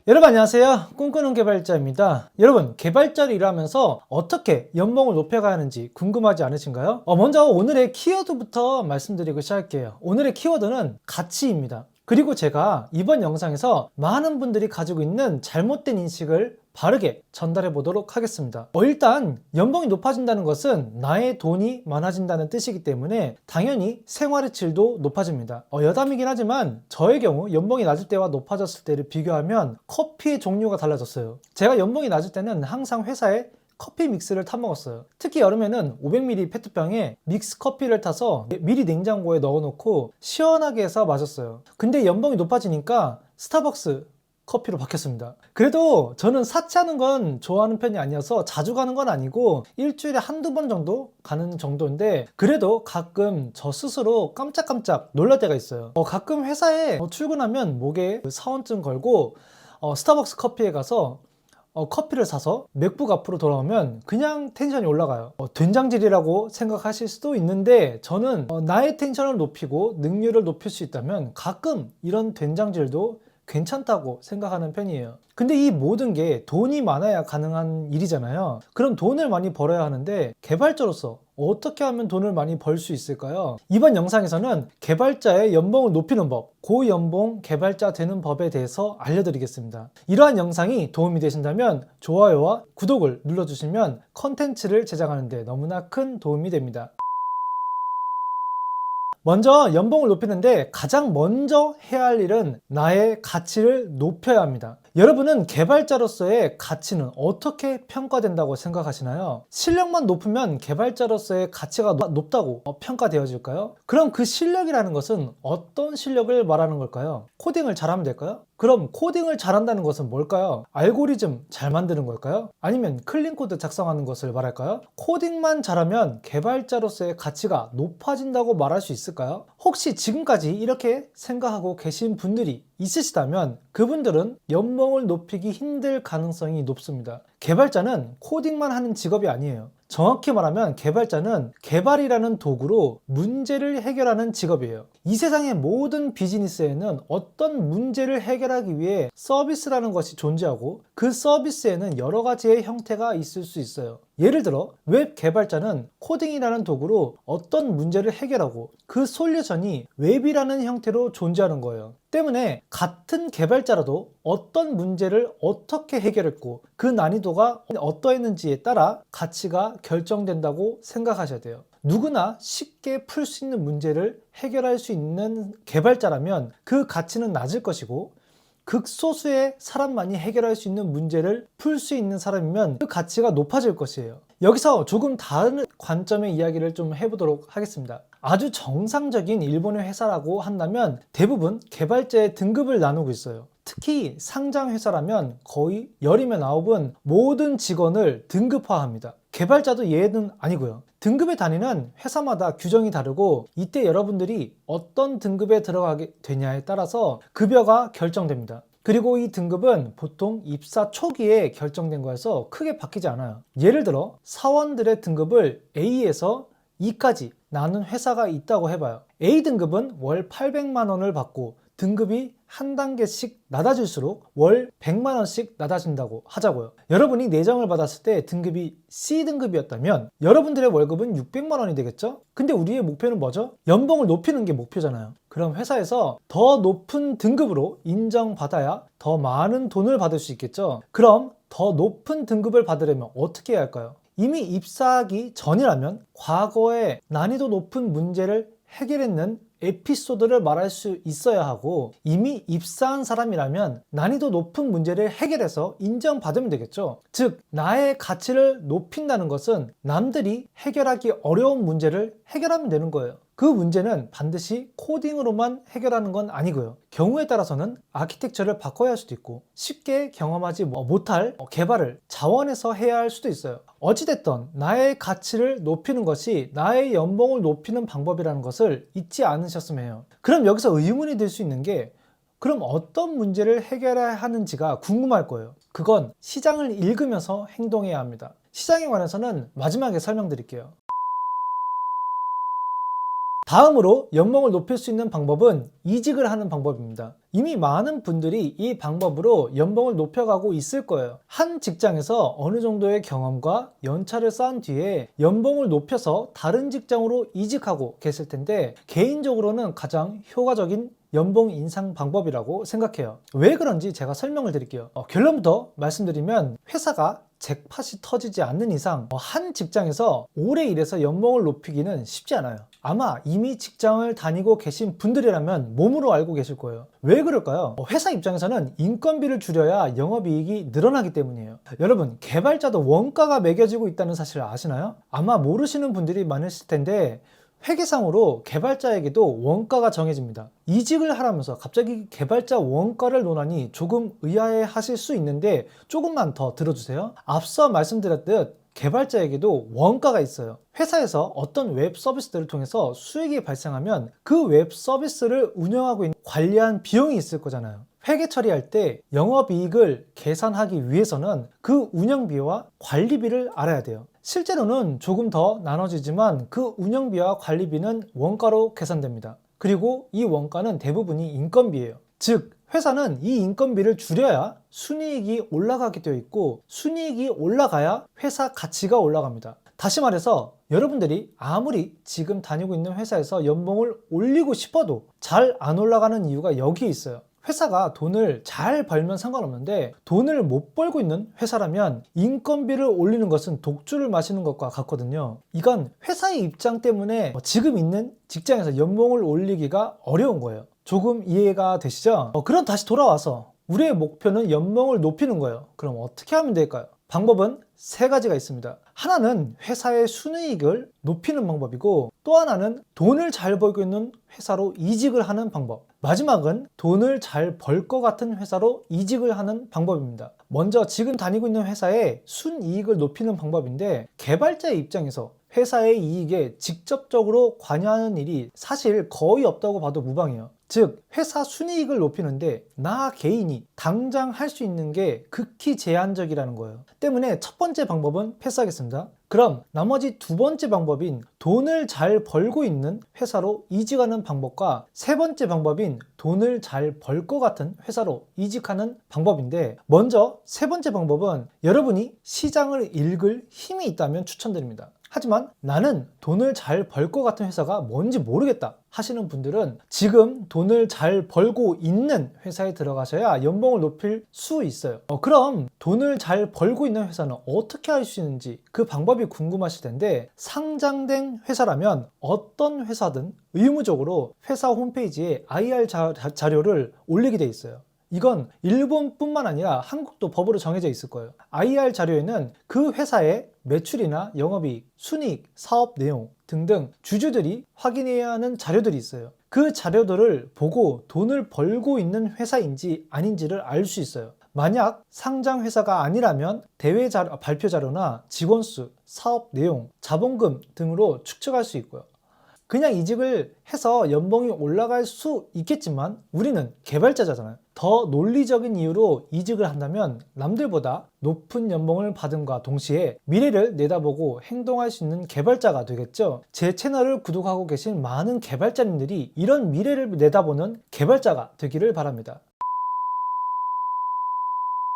여러분 안녕하세요. 꿈꾸는 개발자입니다. 여러분, 개발자를 일하면서 어떻게 연봉을 높여가야 하는지 궁금하지 않으신가요? 먼저 오늘의 키워드부터 말씀드리고 시작할게요. 오늘의 키워드는 가치입니다. 그리고 제가 이번 영상에서 많은 분들이 가지고 있는 잘못된 인식을 바르게 전달해 보도록 하겠습니다. 일단 연봉이 높아진다는 것은 나의 돈이 많아진다는 뜻이기 때문에 당연히 생활의 질도 높아집니다. 여담이긴 하지만 저의 경우 연봉이 낮을 때와 높아졌을 때를 비교하면 커피의 종류가 달라졌어요. 제가 연봉이 낮을 때는 항상 회사에 커피 믹스를 타 먹었어요. 특히 여름에는 500ml 페트병에 믹스 커피를 타서 미리 냉장고에 넣어놓고 시원하게 해서 마셨어요. 근데 연봉이 높아지니까 스타벅스 커피로 바뀌었습니다. 그래도 저는 사치하는 건 좋아하는 편이 아니어서 자주 가는 건 아니고 일주일에 한두 번 정도 가는 정도인데, 그래도 가끔 저 스스로 깜짝깜짝 놀랄 때가 있어요. 가끔 회사에 출근하면 목에 사원증 걸고 스타벅스 커피에 가서 커피를 사서 맥북 앞으로 돌아오면 그냥 텐션이 올라가요. 된장질이라고 생각하실 수도 있는데, 저는 나의 텐션을 높이고 능률을 높일 수 있다면 가끔 이런 된장질도 괜찮다고 생각하는 편이에요. 근데 이 모든 게 돈이 많아야 가능한 일이잖아요. 그럼 돈을 많이 벌어야 하는데 개발자로서 어떻게 하면 돈을 많이 벌 수 있을까요? 이번 영상에서는 개발자의 연봉을 높이는 법, 고연봉 개발자 되는 법에 대해서 알려드리겠습니다. 이러한 영상이 도움이 되신다면 좋아요와 구독을 눌러주시면 컨텐츠를 제작하는 데 너무나 큰 도움이 됩니다. 먼저 연봉을 높이는데 가장 먼저 해야 할 일은 나의 가치를 높여야 합니다. 여러분은 개발자로서의 가치는 어떻게 평가된다고 생각하시나요? 실력만 높으면 개발자로서의 가치가 높다고 평가되어질까요? 그럼 그 실력이라는 것은 어떤 실력을 말하는 걸까요? 코딩을 잘하면 될까요? 그럼 코딩을 잘한다는 것은 뭘까요? 알고리즘 잘 만드는 걸까요? 아니면 클린 코드 작성하는 것을 말할까요? 코딩만 잘하면 개발자로서의 가치가 높아진다고 말할 수 있을까요? 혹시 지금까지 이렇게 생각하고 계신 분들이 있으시다면 그분들은 연봉을 높이기 힘들 가능성이 높습니다. 개발자는 코딩만 하는 직업이 아니에요. 정확히 말하면 개발자는 개발이라는 도구로 문제를 해결하는 직업이에요. 이 세상의 모든 비즈니스에는 어떤 문제를 해결하기 위해 서비스라는 것이 존재하고 그 서비스에는 여러 가지의 형태가 있을 수 있어요. 예를 들어 웹 개발자는 코딩이라는 도구로 어떤 문제를 해결하고 그 솔루션이 웹이라는 형태로 존재하는 거예요. 때문에 같은 개발자라도 어떤 문제를 어떻게 해결했고 그 난이도가 어떠했는지에 따라 가치가 결정된다고 생각하셔야 돼요. 누구나 쉽게 풀 수 있는 문제를 해결할 수 있는 개발자라면 그 가치는 낮을 것이고, 극소수의 사람만이 해결할 수 있는 문제를 풀 수 있는 사람이면 그 가치가 높아질 것이에요. 여기서 조금 다른 관점의 이야기를 좀 해보도록 하겠습니다. 아주 정상적인 일본의 회사라고 한다면 대부분 개발자의 등급을 나누고 있어요. 특히 상장 회사라면 거의 10이면 9은 모든 직원을 등급화합니다. 개발자도 예는 아니고요. 등급의 단위는 회사마다 규정이 다르고 이때 여러분들이 어떤 등급에 들어가게 되냐에 따라서 급여가 결정됩니다. 그리고 이 등급은 보통 입사 초기에 결정된 거여서 크게 바뀌지 않아요. 예를 들어 사원들의 등급을 A에서 E까지 나눈 회사가 있다고 해봐요. A 등급은 월 800만 원을 받고 등급이 한 단계씩 낮아질수록 월 100만 원씩 낮아진다고 하자고요. 여러분이 내정을 받았을 때 등급이 C 등급이었다면 여러분들의 월급은 600만 원이 되겠죠? 근데 우리의 목표는 뭐죠? 연봉을 높이는 게 목표잖아요. 그럼 회사에서 더 높은 등급으로 인정받아야 더 많은 돈을 받을 수 있겠죠? 그럼 더 높은 등급을 받으려면 어떻게 해야 할까요? 이미 입사하기 전이라면 과거에 난이도 높은 문제를 해결했는 에피소드를 말할 수 있어야 하고, 이미 입사한 사람이라면 난이도 높은 문제를 해결해서 인정받으면 되겠죠. 즉 나의 가치를 높인다는 것은 남들이 해결하기 어려운 문제를 해결하면 되는 거예요. 그 문제는 반드시 코딩으로만 해결하는 건 아니고요. 경우에 따라서는 아키텍처를 바꿔야 할 수도 있고 쉽게 경험하지 못할 개발을 자원해서 해야 할 수도 있어요. 어찌됐든 나의 가치를 높이는 것이 나의 연봉을 높이는 방법이라는 것을 잊지 않으셨으면 해요. 그럼 여기서 의문이 들 수 있는 게, 그럼 어떤 문제를 해결해야 하는지가 궁금할 거예요. 그건 시장을 읽으면서 행동해야 합니다. 시장에 관해서는 마지막에 설명드릴게요. 다음으로 연봉을 높일 수 있는 방법은 이직을 하는 방법입니다. 이미 많은 분들이 이 방법으로 연봉을 높여가고 있을 거예요. 한 직장에서 어느 정도의 경험과 연차를 쌓은 뒤에 연봉을 높여서 다른 직장으로 이직하고 계실 텐데, 개인적으로는 가장 효과적인 연봉 인상 방법이라고 생각해요. 왜 그런지 제가 설명을 드릴게요. 결론부터 말씀드리면, 회사가 잭팟이 터지지 않는 이상 한 직장에서 오래 일해서 연봉을 높이기는 쉽지 않아요. 아마 이미 직장을 다니고 계신 분들이라면 몸으로 알고 계실 거예요. 왜 그럴까요? 회사 입장에서는 인건비를 줄여야 영업이익이 늘어나기 때문이에요. 여러분, 개발자도 원가가 매겨지고 있다는 사실을 아시나요? 아마 모르시는 분들이 많으실 텐데, 회계상으로 개발자에게도 원가가 정해집니다. 이직을 하라면서 갑자기 개발자 원가를 논하니 조금 의아해 하실 수 있는데, 조금만 더 들어주세요. 앞서 말씀드렸듯 개발자에게도 원가가 있어요. 회사에서 어떤 웹 서비스들을 통해서 수익이 발생하면 그 웹 서비스를 운영하고 있는 관리한 비용이 있을 거잖아요. 회계 처리할 때 영업이익을 계산하기 위해서는 그 운영비와 관리비를 알아야 돼요. 실제로는 조금 더 나눠지지만 그 운영비와 관리비는 원가로 계산됩니다. 그리고 이 원가는 대부분이 인건비예요. 즉, 회사는 이 인건비를 줄여야 순이익이 올라가게 되어 있고, 순이익이 올라가야 회사 가치가 올라갑니다. 다시 말해서 여러분들이 아무리 지금 다니고 있는 회사에서 연봉을 올리고 싶어도 잘 안 올라가는 이유가 여기에 있어요. 회사가 돈을 잘 벌면 상관없는데, 돈을 못 벌고 있는 회사라면 인건비를 올리는 것은 독주를 마시는 것과 같거든요. 이건 회사의 입장 때문에 지금 있는 직장에서 연봉을 올리기가 어려운 거예요. 조금 이해가 되시죠? 그럼 다시 돌아와서 우리의 목표는 연봉을 높이는 거예요. 그럼 어떻게 하면 될까요? 방법은 세 가지가 있습니다. 하나는 회사의 순이익을 높이는 방법이고, 또 하나는 돈을 잘 벌고 있는 회사로 이직을 하는 방법, 마지막은 돈을 잘 벌 것 같은 회사로 이직을 하는 방법입니다. 먼저 지금 다니고 있는 회사의 순이익을 높이는 방법인데, 개발자의 입장에서 회사의 이익에 직접적으로 관여하는 일이 사실 거의 없다고 봐도 무방해요. 즉, 회사 순이익을 높이는데 나 개인이 당장 할 수 있는 게 극히 제한적이라는 거예요. 때문에 첫 번째 방법은 패스하겠습니다. 그럼 나머지 두 번째 방법인 돈을 잘 벌고 있는 회사로 이직하는 방법과 세 번째 방법인 돈을 잘 벌 것 같은 회사로 이직하는 방법인데, 먼저 세 번째 방법은 여러분이 시장을 읽을 힘이 있다면 추천드립니다. 하지만 나는 돈을 잘 벌 것 같은 회사가 뭔지 모르겠다 하시는 분들은 지금 돈을 잘 벌고 있는 회사에 들어가셔야 연봉을 높일 수 있어요. 그럼 돈을 잘 벌고 있는 회사는 어떻게 할 수 있는지 그 방법이 궁금하실 텐데, 상장된 회사라면 어떤 회사든 의무적으로 회사 홈페이지에 IR 자료를 올리게 돼 있어요. 이건 일본뿐만 아니라 한국도 법으로 정해져 있을 거예요. IR 자료에는 그 회사의 매출이나 영업이익, 순이익, 사업 내용 등등 주주들이 확인해야 하는 자료들이 있어요. 그 자료들을 보고 돈을 벌고 있는 회사인지 아닌지를 알 수 있어요. 만약 상장 회사가 아니라면 대외 발표 자료나 직원 수, 사업 내용, 자본금 등으로 추측할 수 있고요. 그냥 이직을 해서 연봉이 올라갈 수 있겠지만 우리는 개발자잖아요. 더 논리적인 이유로 이직을 한다면 남들보다 높은 연봉을 받음과 동시에 미래를 내다보고 행동할 수 있는 개발자가 되겠죠. 제 채널을 구독하고 계신 많은 개발자님들이 이런 미래를 내다보는 개발자가 되기를 바랍니다.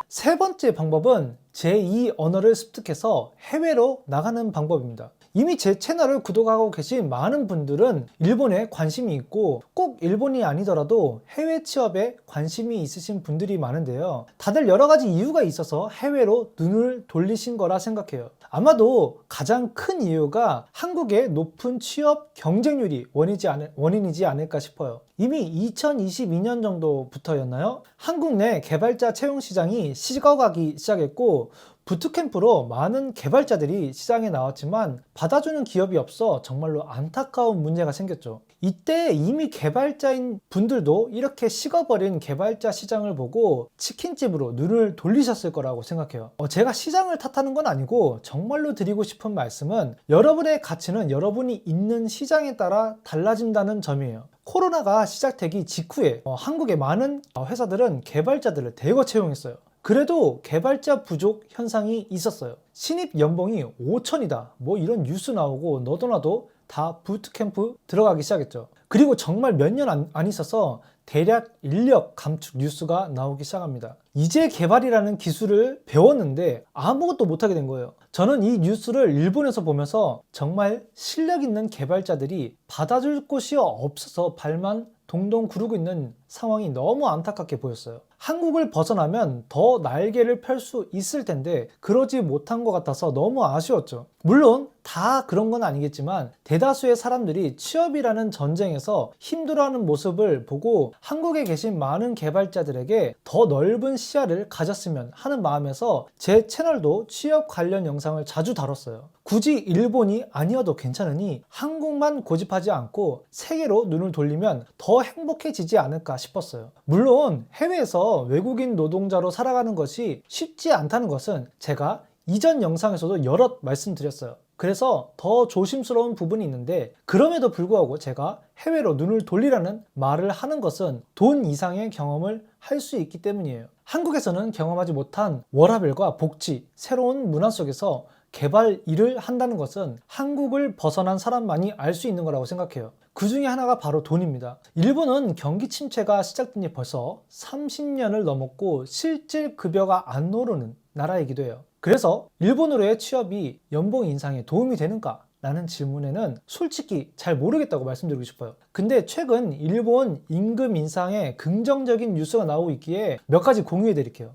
세 번째 방법은 제2 언어를 습득해서 해외로 나가는 방법입니다. 이미 제 채널을 구독하고 계신 많은 분들은 일본에 관심이 있고, 꼭 일본이 아니더라도 해외 취업에 관심이 있으신 분들이 많은데요. 다들 여러 가지 이유가 있어서 해외로 눈을 돌리신 거라 생각해요. 아마도 가장 큰 이유가 한국의 높은 취업 경쟁률이 원인이지 않을까 싶어요. 이미 2022년 정도부터였나요? 한국 내 개발자 채용 시장이 식어가기 시작했고, 부트캠프로 많은 개발자들이 시장에 나왔지만 받아주는 기업이 없어 정말로 안타까운 문제가 생겼죠. 이때 이미 개발자인 분들도 이렇게 식어버린 개발자 시장을 보고 치킨집으로 눈을 돌리셨을 거라고 생각해요. 제가 시장을 탓하는 건 아니고, 정말로 드리고 싶은 말씀은 여러분의 가치는 여러분이 있는 시장에 따라 달라진다는 점이에요. 코로나가 시작되기 직후에 한국의 많은 회사들은 개발자들을 대거 채용했어요. 그래도 개발자 부족 현상이 있었어요. 신입 연봉이 5천이다 뭐 이런 뉴스 나오고 너도나도 다 부트캠프 들어가기 시작했죠. 그리고 정말 몇 년 안 있어서 대략 인력 감축 뉴스가 나오기 시작합니다. 이제 개발이라는 기술을 배웠는데 아무것도 못하게 된 거예요. 저는 이 뉴스를 일본에서 보면서 정말 실력 있는 개발자들이 받아줄 곳이 없어서 발만 동동 구르고 있는 상황이 너무 안타깝게 보였어요. 한국을 벗어나면 더 날개를 펼 수 있을 텐데 그러지 못한 것 같아서 너무 아쉬웠죠. 물론 다 그런 건 아니겠지만 대다수의 사람들이 취업이라는 전쟁에서 힘들어하는 모습을 보고 한국에 계신 많은 개발자들에게 더 넓은 시야를 가졌으면 하는 마음에서 제 채널도 취업 관련 영상을 자주 다뤘어요. 굳이 일본이 아니어도 괜찮으니 한국만 고집하지 않고 세계로 눈을 돌리면 더 행복해지지 않을까 싶었어요. 물론 해외에서 외국인 노동자로 살아가는 것이 쉽지 않다는 것은 제가 이전 영상에서도 여럿 말씀드렸어요. 그래서 더 조심스러운 부분이 있는데 그럼에도 불구하고 제가 해외로 눈을 돌리라는 말을 하는 것은 돈 이상의 경험을 할 수 있기 때문이에요. 한국에서는 경험하지 못한 워라밸과 복지, 새로운 문화 속에서 개발 일을 한다는 것은 한국을 벗어난 사람만이 알 수 있는 거라고 생각해요. 그 중에 하나가 바로 돈입니다. 일본은 경기 침체가 시작된 지 벌써 30년을 넘었고 실질 급여가 안 오르는 나라이기도 해요. 그래서 일본으로의 취업이 연봉 인상에 도움이 되는가? 라는 질문에는 솔직히 잘 모르겠다고 말씀드리고 싶어요. 근데 최근 일본 임금 인상에 긍정적인 뉴스가 나오고 있기에 몇 가지 공유해 드릴게요.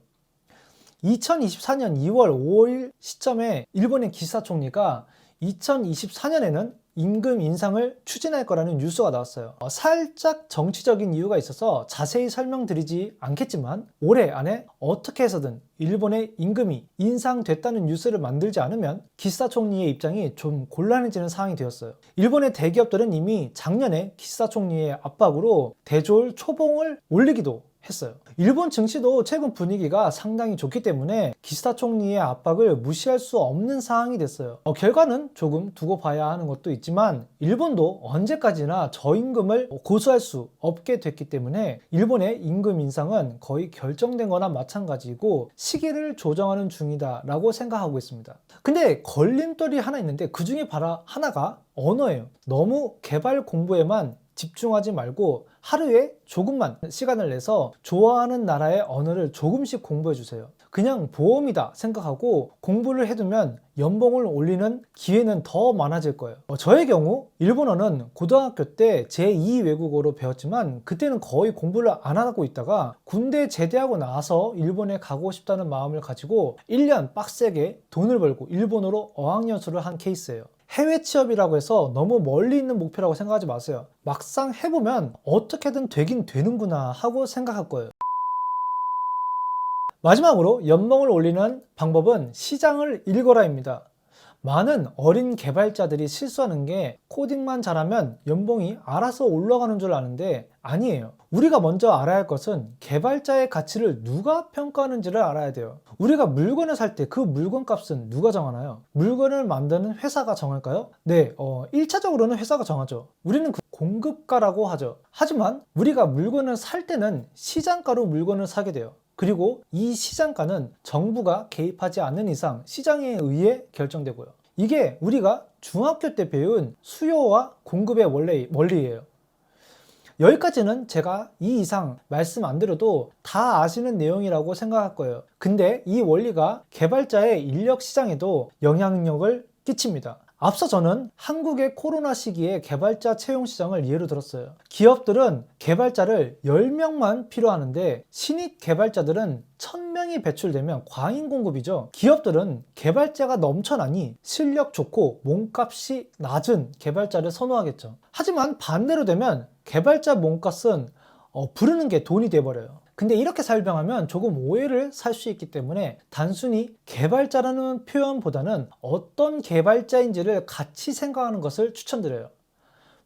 2024년 2월 5일 시점에 일본의 기시다 총리가 2024년에는 임금 인상을 추진할 거라는 뉴스가 나왔어요. 살짝 정치적인 이유가 있어서 자세히 설명드리지 않겠지만 올해 안에 어떻게 해서든 일본의 임금이 인상됐다는 뉴스를 만들지 않으면 기시다 총리의 입장이 좀 곤란해지는 상황이 되었어요. 일본의 대기업들은 이미 작년에 기시다 총리의 압박으로 대졸 초봉을 올리기도 했어요. 일본 증시도 최근 분위기가 상당히 좋기 때문에 기시다 총리의 압박을 무시할 수 없는 상황이 됐어요. 결과는 조금 두고 봐야 하는 것도 있지만 일본도 언제까지나 저임금을 고수할 수 없게 됐기 때문에 일본의 임금 인상은 거의 결정된 거나 마찬가지고 시기를 조정하는 중이다 라고 생각하고 있습니다. 근데 걸림돌이 하나 있는데 그 중에 바로 하나가 언어예요. 너무 개발 공부에만 집중하지 말고 하루에 조금만 시간을 내서 좋아하는 나라의 언어를 조금씩 공부해 주세요. 그냥 보험이다 생각하고 공부를 해두면 연봉을 올리는 기회는 더 많아질 거예요. 저의 경우 일본어는 고등학교 때 제2 외국어로 배웠지만 그때는 거의 공부를 안 하고 있다가 군대 제대하고 나서 일본에 가고 싶다는 마음을 가지고 1년 빡세게 돈을 벌고 일본어로 어학연수를 한 케이스예요. 해외 취업이라고 해서 너무 멀리 있는 목표라고 생각하지 마세요. 막상 해보면 어떻게든 되긴 되는구나 하고 생각할 거예요. 마지막으로 연봉을 올리는 방법은 시장을 읽어라입니다. 많은 어린 개발자들이 실수하는 게 코딩만 잘하면 연봉이 알아서 올라가는 줄 아는데 아니에요. 우리가 먼저 알아야 할 것은 개발자의 가치를 누가 평가하는지를 알아야 돼요. 우리가 물건을 살 때 그 물건 값은 누가 정하나요? 물건을 만드는 회사가 정할까요? 네, 1차적으로는 회사가 정하죠. 우리는 그 공급가라고 하죠. 하지만 우리가 물건을 살 때는 시장가로 물건을 사게 돼요. 그리고 이 시장가는 정부가 개입하지 않는 이상 시장에 의해 결정되고요. 이게 우리가 중학교 때 배운 수요와 공급의 원리예요. 여기까지는 제가 이 이상 말씀 안 드려도 다 아시는 내용이라고 생각할 거예요. 근데 이 원리가 개발자의 인력 시장에도 영향력을 끼칩니다. 앞서 저는 한국의 코로나 시기에 개발자 채용 시장을 예로 들었어요. 기업들은 개발자를 10명만 필요하는데 신입 개발자들은 1000명이 배출되면 과잉 공급이죠. 기업들은 개발자가 넘쳐나니 실력 좋고 몸값이 낮은 개발자를 선호하겠죠. 하지만 반대로 되면 개발자 몸값은 부르는 게 돈이 돼버려요. 근데 이렇게 설명하면 조금 오해를 살 수 있기 때문에 단순히 개발자라는 표현보다는 어떤 개발자인지를 같이 생각하는 것을 추천드려요.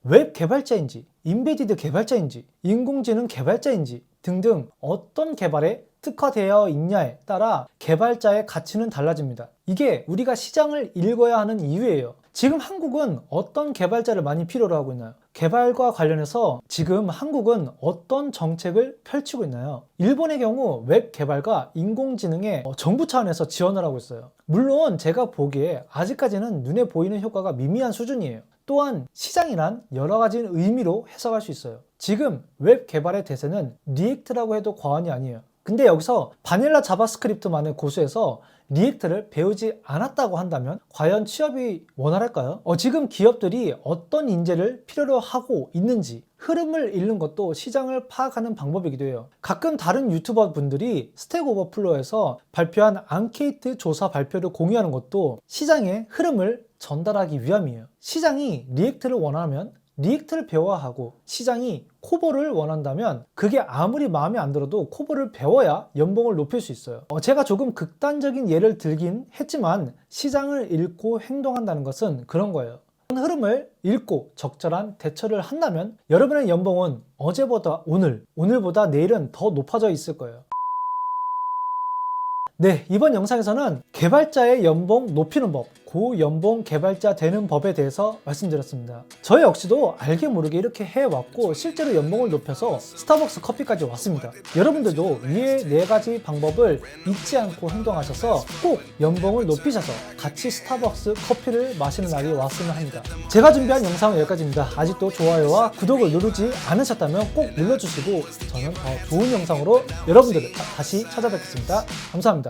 웹 개발자인지, 인베디드 개발자인지, 인공지능 개발자인지 등등 어떤 개발에 특화되어 있냐에 따라 개발자의 가치는 달라집니다. 이게 우리가 시장을 읽어야 하는 이유예요. 지금 한국은 어떤 개발자를 많이 필요로 하고 있나요? 개발과 관련해서 지금 한국은 어떤 정책을 펼치고 있나요? 일본의 경우 웹 개발과 인공지능에 정부 차원에서 지원을 하고 있어요. 물론 제가 보기에 아직까지는 눈에 보이는 효과가 미미한 수준이에요. 또한 시장이란 여러 가지 의미로 해석할 수 있어요. 지금 웹 개발의 대세는 리액트라고 해도 과언이 아니에요. 근데 여기서 바닐라 자바스크립트만을 고수해서 리액트를 배우지 않았다고 한다면 과연 취업이 원활할까요? 지금 기업들이 어떤 인재를 필요로 하고 있는지 흐름을 읽는 것도 시장을 파악하는 방법이기도 해요. 가끔 다른 유튜버 분들이 스택 오버플로에서 발표한 앙케이트 조사 발표를 공유하는 것도 시장의 흐름을 전달하기 위함이에요. 시장이 리액트를 원하면 리액트를 배워야 하고, 시장이 코보를 원한다면 그게 아무리 마음에 안 들어도 코보를 배워야 연봉을 높일 수 있어요. 제가 조금 극단적인 예를 들긴 했지만 시장을 읽고 행동한다는 것은 그런 거예요. 흐름을 읽고 적절한 대처를 한다면 여러분의 연봉은 어제보다 오늘보다 내일은 더 높아져 있을 거예요. 네, 이번 영상에서는 개발자의 연봉 높이는 법, 고연봉 개발자 되는 법에 대해서 말씀드렸습니다. 저 역시도 알게 모르게 이렇게 해왔고 실제로 연봉을 높여서 스타벅스 커피까지 왔습니다. 여러분들도 위의 4가지 방법을 잊지 않고 행동하셔서 꼭 연봉을 높이셔서 같이 스타벅스 커피를 마시는 날이 왔으면 합니다. 제가 준비한 영상은 여기까지입니다. 아직도 좋아요와 구독을 누르지 않으셨다면 꼭 눌러주시고 저는 더 좋은 영상으로 여러분들을 다시 찾아뵙겠습니다. 감사합니다.